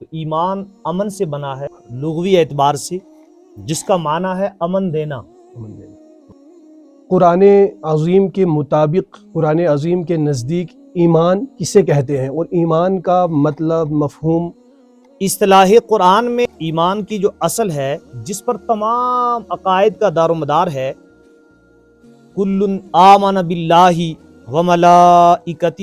تو ایمان امن سے بنا ہے لغوی اعتبار سے، جس کا معنی ہے امن دینا۔ قرآن عظیم کے مطابق، قرآن عظیم کے نزدیک ایمان کسے کہتے ہیں اور ایمان کا مطلب، مفہوم؟ اصطلاح قرآن میں ایمان کی جو اصل ہے، جس پر تمام عقائد کا دار و مدار ہے، کل آمن باللہ وملائکتہ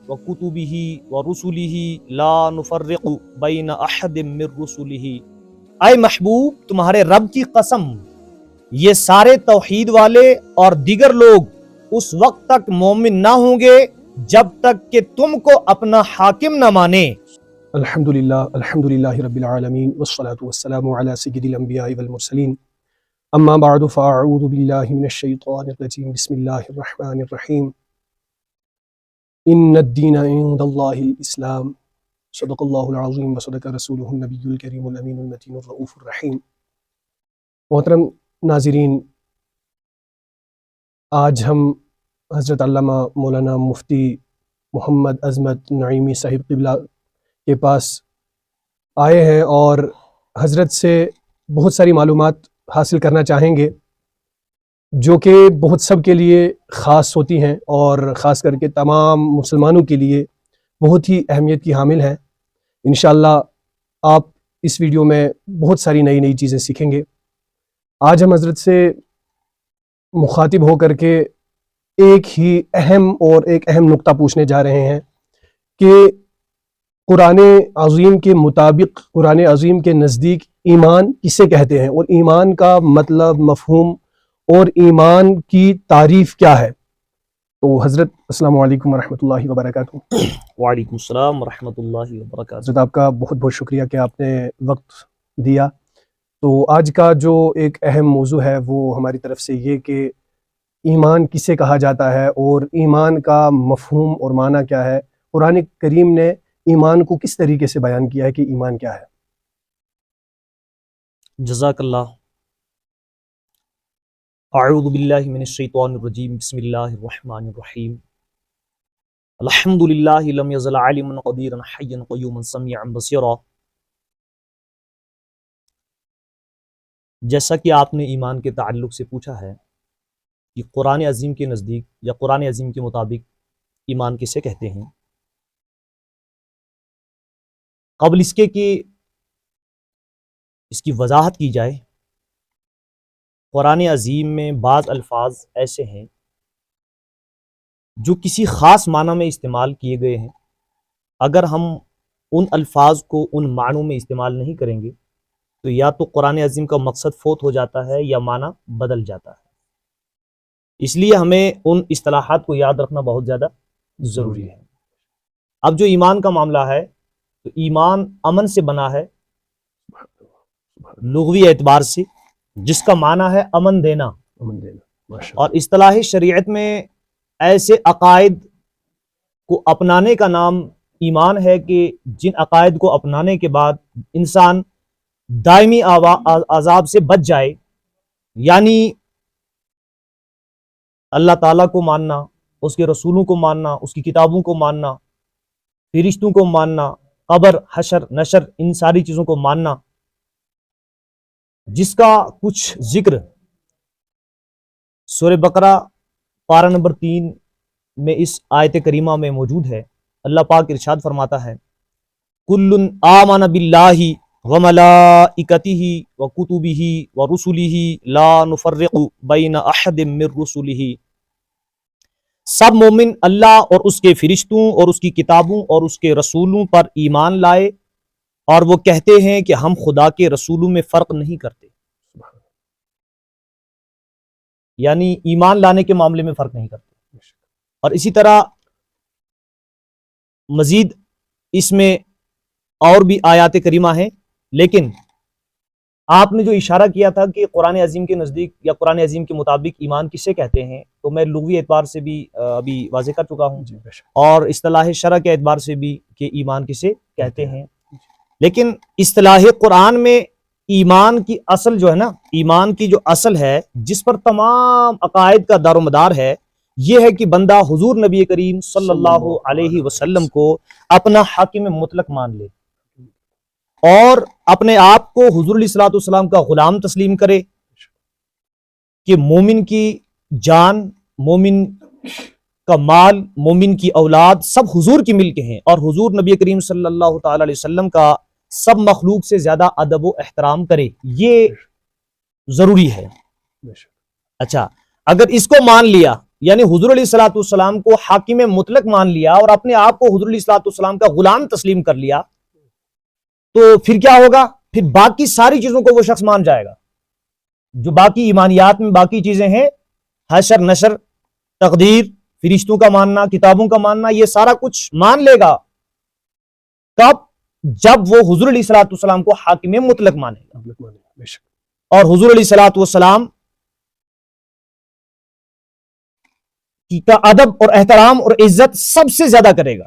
وکتبہ ورسلہ لا نفرق بین احد من رسلہ۔ اے محبوب، تمہارے رب کی قسم، یہ سارے توحید والے اور دیگر لوگ اس وقت تک مومن نہ ہوں گے جب تک کہ تم کو اپنا حاکم نہ مانے۔ الحمدللہ رب العالمین والصلاة والسلام علی سید الانبیاء والمرسلین، اما بعد فاعوذ باللہ من الشیطان الرجیم، بسم اللہ الرحمن الرحیم۔ ان الدین عند اللہ الاسلام، صدق اللہ العظیم وصدق رسولہ النبی الکریم الامین المتین الرؤوف الرحیم۔ محترم ناظرین، آج ہم حضرت علامہ مولانا مفتی محمد عظمت نعیمی صاحب قبلہ کے پاس آئے ہیں اور حضرت سے بہت ساری معلومات حاصل کرنا چاہیں گے، جو کہ بہت سب کے لیے خاص ہوتی ہیں اور خاص کر کے تمام مسلمانوں کے لیے بہت ہی اہمیت کی حامل ہیں۔ انشاءاللہ آپ اس ویڈیو میں بہت ساری نئی چیزیں سیکھیں گے۔ آج ہم حضرت سے مخاطب ہو کر کے ایک اہم نقطہ پوچھنے جا رہے ہیں کہ قرآن عظیم کے مطابق، قرآن عظیم کے نزدیک ایمان کسے کہتے ہیں اور ایمان کا مطلب، مفہوم اور ایمان کی تعریف کیا ہے۔ تو حضرت السلام علیکم ورحمۃ اللہ وبرکاتہ۔ وعلیکم السلام ورحمۃ اللہ وبرکاتہ۔ حضرت آپ کا بہت بہت شکریہ کہ آپ نے وقت دیا۔ تو آج کا جو ایک اہم موضوع ہے وہ ہماری طرف سے یہ کہ ایمان کسے کہا جاتا ہے اور ایمان کا مفہوم اور معنی کیا ہے، قرآن کریم نے ایمان کو کس طریقے سے بیان کیا ہے کہ ایمان کیا ہے۔ جزاک اللہ۔ اعوذ باللہ من الشیطان الرجیم، بسم اللہ الرحمن الرحیم۔ الحمدللہ لم یزل عالما قدیرا حیا قیوما سمیعا بصیرا۔ جیسا کہ آپ نے ایمان کے تعلق سے پوچھا ہے کہ قرآن عظیم کے نزدیک یا قرآن عظیم کے مطابق ایمان کسے کہتے ہیں، قبل اس کے کہ اس کی وضاحت کی جائے، قرآن عظیم میں بعض الفاظ ایسے ہیں جو کسی خاص معنی میں استعمال کیے گئے ہیں۔ اگر ہم ان الفاظ کو ان معنوں میں استعمال نہیں کریں گے تو یا تو قرآن عظیم کا مقصد فوت ہو جاتا ہے یا معنی بدل جاتا ہے۔ اس لیے ہمیں ان اصطلاحات کو یاد رکھنا بہت زیادہ ضروری ہے۔ اب جو ایمان کا معاملہ ہے تو ایمان امن سے بنا ہے لغوی اعتبار سے، جس کا معنی ہے امن دینا۔ اور اصطلاح شریعت میں ایسے عقائد کو اپنانے کا نام ایمان ہے کہ جن عقائد کو اپنانے کے بعد انسان دائمی عذاب سے بچ جائے، یعنی اللہ تعالیٰ کو ماننا، اس کے رسولوں کو ماننا، اس کی کتابوں کو ماننا، فرشتوں کو ماننا، قبر، حشر، نشر، ان ساری چیزوں کو ماننا، جس کا کچھ ذکر سورہ بقرہ پارہ نمبر 3 میں اس آیت کریمہ میں موجود ہے۔ اللہ پاک ارشاد فرماتا ہے، کل آمن باللہ وملائکتہ وکتبہ ورسلہ لا نفرق بین احد من رسلہ۔ سب مومن اللہ اور اس کے فرشتوں اور اس کی کتابوں اور اس کے رسولوں پر ایمان لائے اور وہ کہتے ہیں کہ ہم خدا کے رسولوں میں فرق نہیں کرتے، یعنی ایمان لانے کے معاملے میں فرق نہیں کرتے۔ اور اسی طرح مزید اس میں اور بھی آیات کریمہ ہیں، لیکن آپ نے جو اشارہ کیا تھا کہ قرآن عظیم کے نزدیک یا قرآن عظیم کے مطابق ایمان کسے کہتے ہیں، تو میں لغوی اعتبار سے بھی ابھی واضح کر چکا ہوں، اور اصطلاح شرع کے اعتبار سے بھی کہ ایمان کسے کہتے ہیں۔ لیکن اصطلاح قرآن میں ایمان کی اصل جو ہے نا، ایمان کی جو اصل ہے جس پر تمام عقائد کا دار و مدار ہے، یہ ہے کہ بندہ حضور نبی کریم صلی اللہ علیہ وسلم کو اپنا حاکم مطلق مان لے۔ اور اپنے آپ کو حضور علیہ الصلوۃ والسلام کا غلام تسلیم کرے کہ مومن کی جان، مومن کا مال، مومن کی اولاد سب حضور کی ملک ہیں، اور حضور نبی کریم صلی اللہ تعالی علیہ وسلم کا سب مخلوق سے زیادہ ادب و احترام کرے، یہ ضروری ہے۔ اچھا، اگر اس کو مان لیا، یعنی حضور علیہ الصلوۃ والسلام کو حاکم مطلق مان لیا اور اپنے آپ کو حضور علیہ الصلوۃ والسلام کا غلام تسلیم کر لیا، تو پھر کیا ہوگا؟ پھر باقی ساری چیزوں کو وہ شخص مان جائے گا، جو باقی ایمانیات میں باقی چیزیں ہیں، حشر نشر، تقدیر، فرشتوں کا ماننا، کتابوں کا ماننا، یہ سارا کچھ مان لے گا۔ کب؟ جب وہ حضور علیہ الصلوۃ والسلام کو حاکم مطلق مانے گا، اور حضور علیہ الصلوۃ والسلام کا ادب اور احترام اور عزت سب سے زیادہ کرے گا۔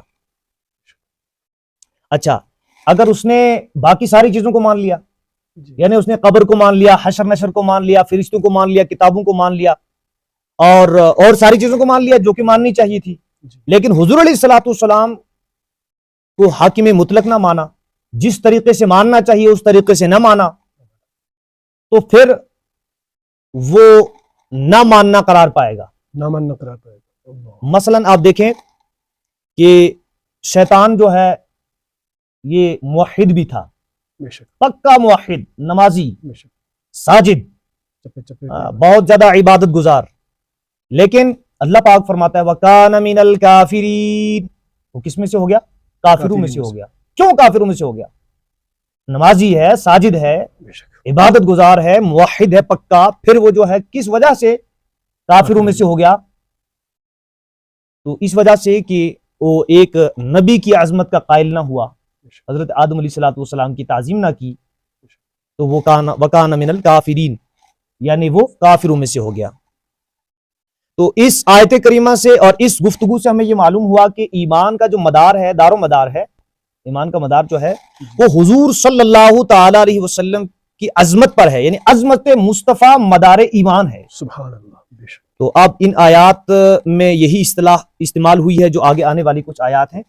اچھا، اگر اس نے باقی ساری چیزوں کو مان لیا، یعنی اس نے قبر کو مان لیا، حشر نشر کو مان لیا، فرشتوں کو مان لیا، کتابوں کو مان لیا، اور ساری چیزوں کو مان لیا جو کہ ماننی چاہیے تھی، لیکن حضور علیہ الصلوۃ والسلام کو حاکم مطلق نہ مانا، جس طریقے سے ماننا چاہیے اس طریقے سے نہ مانا، تو پھر وہ نہ ماننا قرار پائے گا، نہ ماننا قرار پائے گا۔ مثلا آپ دیکھیں کہ شیطان جو ہے یہ موحد بھی تھا، پکا موحد، نمازی، ساجد، بہت زیادہ عبادت گزار، لیکن اللہ پاک فرماتا ہے وَكَانَ مِنَ الْكَافِرِينَ، وہ کس میں سے ہو گیا؟ کافروں میں سے ہو گیا۔ کیوں کافروں میں سے ہو گیا؟ نمازی ہے، ساجد ہے، عبادت گزار ہے، موحد ہے پکا، پھر وہ جو ہے کس وجہ سے کافروں میں سے ہو گیا؟ تو اس وجہ سے کہ وہ ایک نبی کی عظمت کا قائل نہ ہوا، حضرت آدم علیہ الصلوۃ والسلام کی تعظیم نہ کی، تو وہ وَكَانَ مِنَ الْكَافِرِينَ، یعنی وہ کافروں میں سے ہو گیا۔ تو اس آیت کریمہ سے اور اس گفتگو سے ہمیں یہ معلوم ہوا کہ ایمان کا جو مدار ہے، دار و مدار ہے، ایمان کا مدار جو ہے وہ حضور صلی اللہ تعالی علیہ وسلم کی عظمت پر ہے، یعنی عظمت مصطفیٰ مدار ایمان ہے۔ سبحان اللہ۔ تو اب ان آیات میں یہی اصطلاح استعمال ہوئی ہے جو آگے آنے والی کچھ آیات ہیں،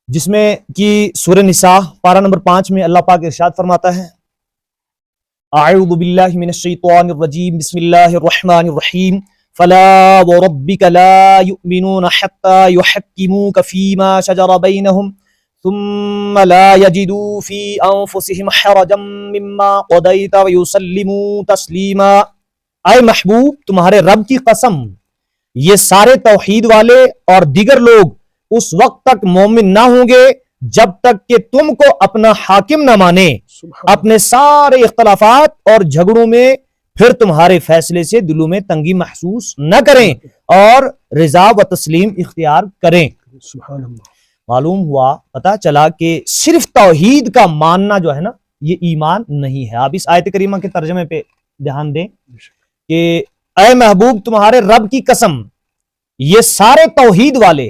جس میں کہ سورہ نساء پارہ نمبر 5 میں اللہ پاک ارشاد فرماتا ہے اعوذ باللہ من الشیطان الرجیم بسم اللہ الرحمن الرحیم فلا وربک لا یؤمنون حتی یحکموک فیما شجر بینہم ثم لا یجدوا فی انفسہم حرجا مما قضیت ویسلموا تسلیما۔ اے محبوب، تمہارے رب کی قسم، یہ سارے توحید والے اور دیگر لوگ اس وقت تک مومن نہ ہوں گے جب تک کہ تم کو اپنا حاکم نہ مانے، اپنے سارے اختلافات اور جھگڑوں میں پھر تمہارے فیصلے سے دلوں میں تنگی محسوس نہ کریں اور رضا و تسلیم اختیار کریں۔ سبحان اللہ۔ معلوم ہوا، پتہ چلا کہ صرف توحید کا ماننا جو ہے نا یہ ایمان نہیں ہے۔ آپ اس آیت کریمہ کے ترجمے پہ دھیان دیں کہ اے محبوب، تمہارے رب کی قسم، یہ سارے توحید والے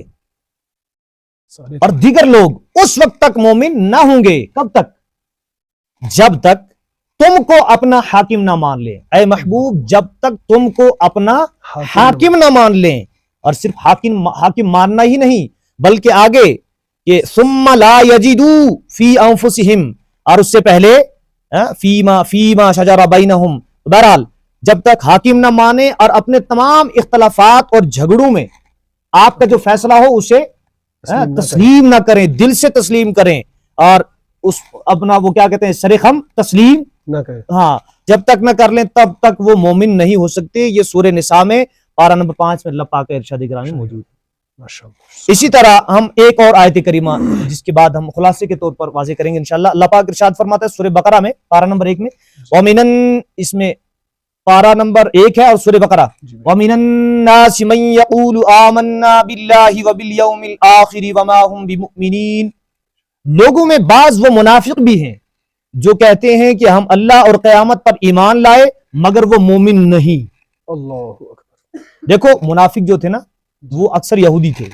اور دیگر لوگ اس وقت تک مومن نہ ہوں گے، کب تک؟ جب تک تم کو اپنا حاکم نہ مان لیں۔ اے محبوب، جب تک تم کو اپنا حاکم نہ مان لیں، اور صرف حاکم ماننا ہی نہیں بلکہ آگے کہ ثم لا یجدوا فی انفسہم، اور اس سے پہلے فیما شجر بینہم، بہرحال جب تک حاکم نہ مانے اور اپنے تمام اختلافات اور جھگڑوں میں آپ کا جو فیصلہ ہو اسے تسلیم نہ کریں، دل سے تسلیم کریں، اور اس اپنا وہ کیا کہتے ہیں سرخم تسلیم نہ کریں، ہاں جب تک نہ کر لیں تب تک وہ مومن نہیں ہو سکتے۔ یہ سورہ نساء میں پارہ نمبر 5 میں اللہ پاک کا ارشاد گرامی موجود ہے۔ ماشاءاللہ۔ اسی طرح ہم ایک اور آیت کریمہ جس کے بعد ہم خلاصے کے طور پر واضح کریں گے انشاءاللہ۔ اللہ پاک ارشاد فرماتا ہے سورہ بقرہ میں پارہ نمبر 1 میں، وَمِنَن، اس میں پارہ نمبر 1 ہے اور سورہ بقرہ، وَمِنَ النَّاسِ مَن يَقُولُ آمَنَّا بِاللَّهِ وَبِالْيَوْمِ الْآخِرِ وَمَا هُمْ بِمُؤْمِنِينَ، لوگوں میں بعض وہ منافق بھی ہیں جو کہتے ہیں کہ ہم اللہ اور قیامت پر ایمان لائے مگر وہ مومن نہیں۔ اللہ اکبر۔ دیکھو منافق جو تھے نا وہ اکثر یہودی تھے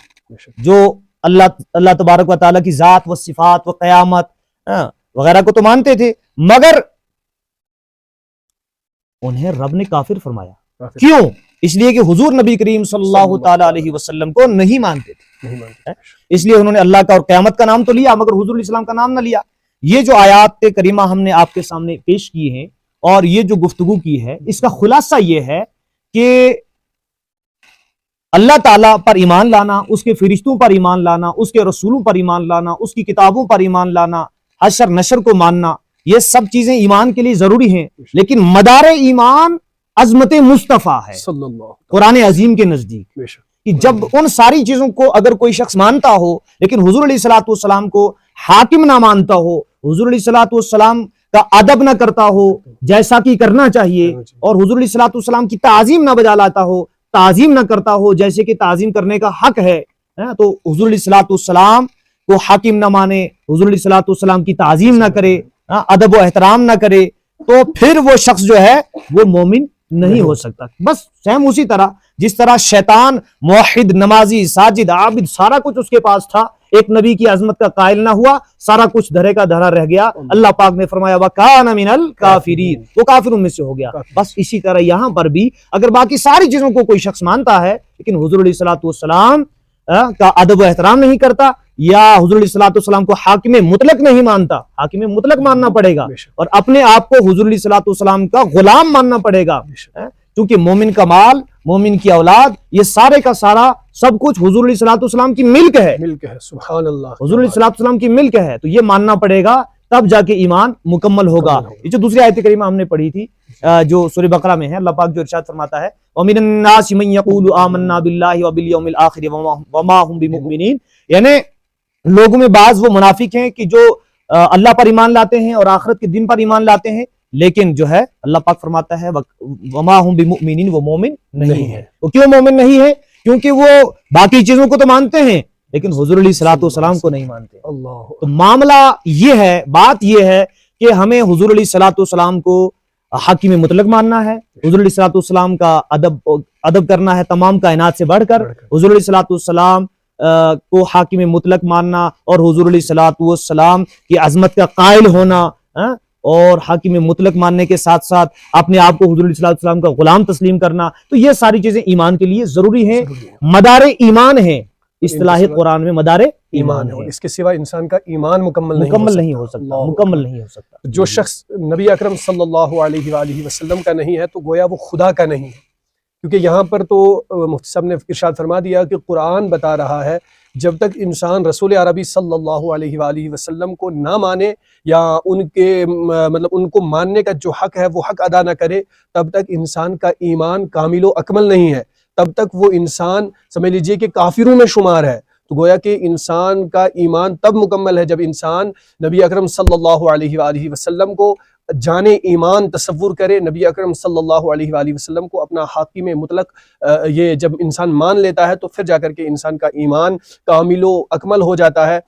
جو اللہ تبارک و تعالیٰ کی ذات و صفات و قیامت وغیرہ کو تو مانتے تھے، مگر انہیں رب نے کافر فرمایا۔ کیوں؟ اس لیے کہ حضور نبی کریم صلی اللہ تعالی علیہ وسلم کو نہیں مانتے تھے، اس لیے انہوں نے اللہ کا اور قیامت کا نام تو لیا مگر حضور علیہ السلام کا نام نہ لیا۔ یہ جو آیات کریمہ ہم نے آپ کے سامنے پیش کی ہیں اور یہ جو گفتگو کی ہے، اس کا خلاصہ یہ ہے کہ اللہ تعالیٰ پر ایمان لانا، اس کے فرشتوں پر ایمان لانا، اس کے رسولوں پر ایمان لانا، اس کی کتابوں پر ایمان لانا، حشر نشر کو ماننا، یہ سب چیزیں ایمان کے لیے ضروری ہیں، لیکن مدار ایمان عظمت مصطفیٰ ہے صلی اللہ قرآن عظیم کے نزدیک، بے شک کہ جب ان ساری چیزوں کو اگر کوئی شخص مانتا ہو لیکن حضور علیہ الصلوۃ والسلام کو حاکم نہ مانتا ہو، حضور علیہ الصلوۃ والسلام کا ادب نہ کرتا ہو جیسا کہ کرنا چاہیے، اور حضور علیہ الصلوۃ والسلام کی تعظیم نہ بجا لاتا ہو، تعظیم نہ کرتا ہو جیسے کہ تعظیم کرنے کا حق ہے، تو حضور علیہ الصلوۃ والسلام کو حاکم نہ مانے، حضور علیہ الصلوۃ والسلام کی تعظیم نہ کرے، ادب و احترام نہ کرے، تو پھر وہ شخص جو ہے وہ مومن نہیں ہو سکتا۔ بس سیم اسی طرح جس طرح شیطان موحد، نمازی، ساجد، عابد سارا کچھ اس کے پاس تھا، ایک نبی کی عظمت کا قائل نہ ہوا، سارا کچھ دھرے کا دھرا رہ گیا، اللہ پاک نے فرمایا وَكَانَ مِنَ الْكَافِرِينَ، وہ کافروں میں سے ہو گیا۔ بس اسی طرح یہاں پر بھی اگر باقی ساری چیزوں کو کوئی شخص مانتا ہے لیکن حضور علیہ الصلوۃ والسلام کا ادب و احترام نہیں کرتا، یا حضور علیہ الصلوۃ والسلام کو حاکم مطلق نہیں مانتا، حاکم مطلق ماننا پڑے گا، اور اپنے آپ کو حضور علیہ الصلوۃ والسلام کا غلام ماننا پڑے گا، کیونکہ مومن کا مال، مومن کی اولاد، یہ سارے کا سارا سب کچھ حضور علیہ الصلوۃ والسلام کی ملک ہے، سبحان اللہ، حضور علیہ الصلوۃ والسلام کی ملک ہے، تو یہ ماننا پڑے گا، تب جا کے ایمان مکمل ہوگا۔ یہ جو دوسری آیت کریمہ ہم نے پڑھی تھی جو سورہ بقرہ میں ہے، اللہ پاک جو ارشاد فرماتا ہے وَمِنَ النَّاسِ مَن يَقُولُ آمَنَّا بِاللَّهِ وَبِالْيَوْمِ الْآخِرِ وَمَا هُمْ بِمُؤْمِنِينَ، یعنی لوگوں میں بعض وہ منافق ہیں کہ جو اللہ پر ایمان لاتے ہیں اور آخرت کے دن پر ایمان لاتے ہیں، لیکن جو ہے اللہ پاک فرماتا ہے وَمَا هُمْ بِمُؤْمِنِينَ، وہ مومن نہیں ہے۔ وہ کیوں مومن نہیں ہے؟ کیونکہ وہ باقی چیزوں کو تو مانتے ہیں لیکن حضور علیہ الصلوۃ والسلام کو نہیں مانتے۔ تو معاملہ یہ ہے، بات یہ ہے کہ ہمیں حضور علیہ الصلوۃ والسلام کو حاکم مطلق ماننا ہے، حضور علیہ الصلوۃ والسلام کا ادب کرنا ہے تمام کائنات سے بڑھ کر، حضور علیہ الصلوۃ والسلام کو حاکم مطلق ماننا اور حضور علیہ الصلوۃ والسلام کی عظمت کا قائل ہونا، اور حاکم مطلق ماننے کے ساتھ ساتھ اپنے آپ کو حضور علیہ الصلوۃ والسلام کا غلام تسلیم کرنا، تو یہ ساری چیزیں ایمان کے لیے ضروری ہیں، مدار ایمان ہیں، اصطلاح قرآن میں مدار ایمان ہے، اس کے سوا انسان کا ایمان مکمل نہیں ہو سکتا، مکمل نہیں ہو سکتا۔ جو شخص نبی اکرم صلی اللہ علیہ وآلہ وسلم کا نہیں ہے تو گویا وہ خدا کا نہیں ہے، کیونکہ یہاں پر تو مفتی صاحب نے ارشاد فرما دیا کہ قرآن بتا رہا ہے جب تک انسان رسول عربی صلی اللہ علیہ وآلہ وسلم کو نہ مانے یا ان کے مطلب ان کو ماننے کا جو حق ہے وہ حق ادا نہ کرے، تب تک انسان کا ایمان کامل و اکمل نہیں ہے، تب تک وہ انسان سمجھ لیجئے کہ کافروں میں شمار ہے۔ تو گویا کہ انسان کا ایمان تب مکمل ہے جب انسان نبی اکرم صلی اللہ علیہ وآلہ وسلم کو جانے ایمان تصور کرے، نبی اکرم صلی اللہ علیہ وآلہ وسلم کو اپنا حاکم مطلق یہ جب انسان مان لیتا ہے تو پھر جا کر کے انسان کا ایمان کامل و اکمل ہو جاتا ہے۔